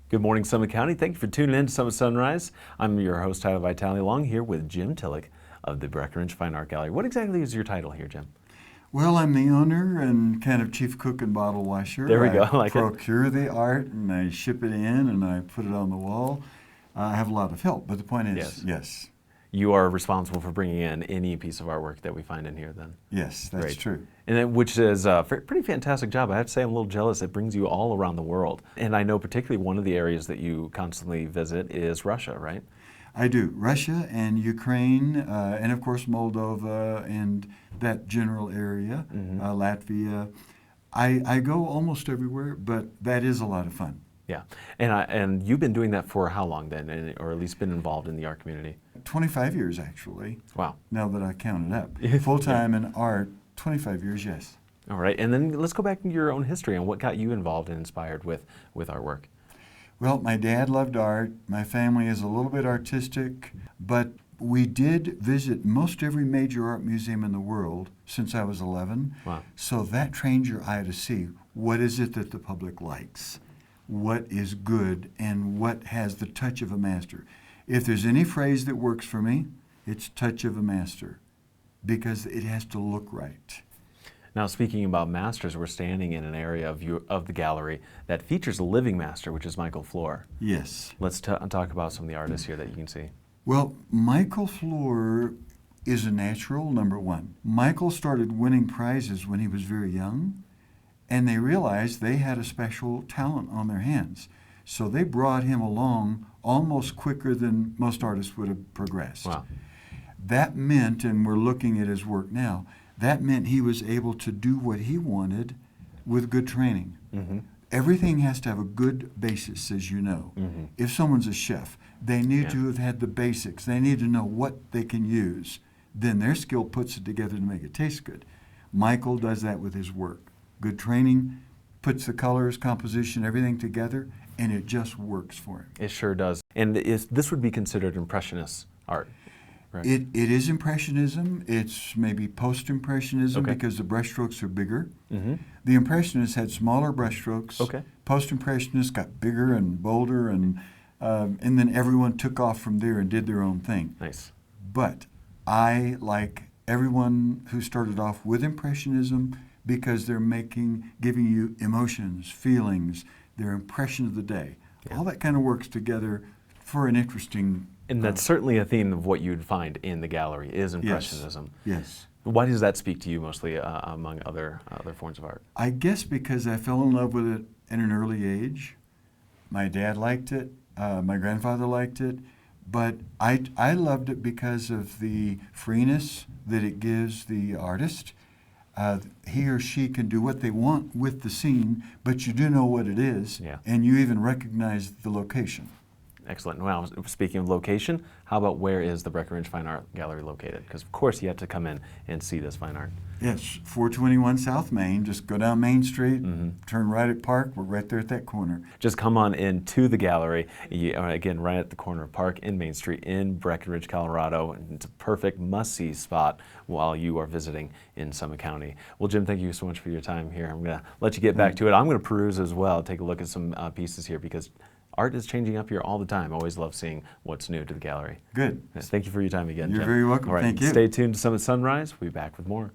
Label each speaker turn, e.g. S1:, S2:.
S1: Good morning, Summit County. Thank you for tuning in to Summit Sunrise. I'm your host, Tyler Vitale, along here with Jim Tillich of the Breck Fine Art Gallery. What exactly is your title here, Jim?
S2: Well, I'm the owner and kind of chief cook and bottle washer.
S1: There we go.
S2: I procure the art and I ship it in and I put it on the wall. I have a lot of help, but the point is, yes.
S1: You are responsible for bringing in any piece of artwork that we find in here then?
S2: Yes, that's true.
S1: And then, which is a pretty fantastic job. I have to say I'm a little jealous. It brings you all around the world. And I know particularly one of the areas that you constantly visit is Russia, right?
S2: I do. Russia and Ukraine, and of course Moldova and that general area, Latvia. I go almost everywhere, but that is a lot of fun.
S1: Yeah, and you've been doing that for how long then, or at least been involved in the art community?
S2: 25 years, actually.
S1: Wow.
S2: Now that I count it up. Full-time in art, 25 years, yes.
S1: All right, and then let's go back into your own history and what got you involved and inspired with artwork.
S2: Well, my dad loved art. My family is a little bit artistic, but we did visit most every major art museum in the world since I was 11.
S1: Wow.
S2: So that trains your eye to see what is it that the public likes, what is good, and what has the touch of a master. If there's any phrase that works for me, it's touch of a master, because it has to look right.
S1: Now, speaking about masters, we're standing in an area of the gallery that features a living master, which is Michael Flohr.
S2: Yes.
S1: Let's talk about some of the artists here that you can see.
S2: Well, Michael Flohr is a natural, number one. Michael started winning prizes when he was very young, and they realized they had a special talent on their hands. So they brought him along almost quicker than most artists would have progressed.
S1: Wow.
S2: That meant, and we're looking at his work now, that meant he was able to do what he wanted with good training. Everything has to have a good basis, as you know. If someone's a chef, they need to have had the basics. They need to know what they can use. Then their skill puts it together to make it taste good. Michael does that with his work. Good training, puts the colors, composition, everything together, and it just works for him.
S1: It sure does. And this would be considered Impressionist art, right?
S2: It is Impressionism. It's maybe Post-Impressionism because the brushstrokes are bigger. The Impressionists had smaller brushstrokes. Post-Impressionists got bigger and bolder, and then everyone took off from there and did their own thing.
S1: Nice.
S2: But I like everyone who started off with Impressionism because they're giving you emotions, feelings, their impression of the day. All that kind of works together for an interesting...
S1: And that's certainly a theme of what you'd find in the gallery is Impressionism.
S2: Yes.
S1: Why does that speak to you mostly among other forms of art?
S2: I guess because I fell in love with it at an early age. My dad liked it, my grandfather liked it, but I loved it because of the freeness that it gives the artist. He or she can do what they want with the scene, but you do know what it is, and you even recognize the location.
S1: Excellent. Well, speaking of location, how about where is the Breck Fine Art Gallery located? Because of course you have to come in and see this fine art.
S2: Yes, 421 South Main. Just go down Main Street, turn right at Park. We're right there at that corner.
S1: Just come on into the gallery. Again, right at the corner of Park and Main Street in Breckenridge, Colorado. And it's a perfect must-see spot while you are visiting in Summit County. Well, Jim, thank you so much for your time here. I'm going to let you get back to it. I'm going to peruse as well, take a look at some pieces here because art is changing up here all the time. I always love seeing what's new to the gallery.
S2: Good.
S1: Thank you for your time again,
S2: You're
S1: Jim.
S2: very welcome.
S1: All right,
S2: thank you.
S1: Stay tuned to Summit Sunrise. We'll be back with more.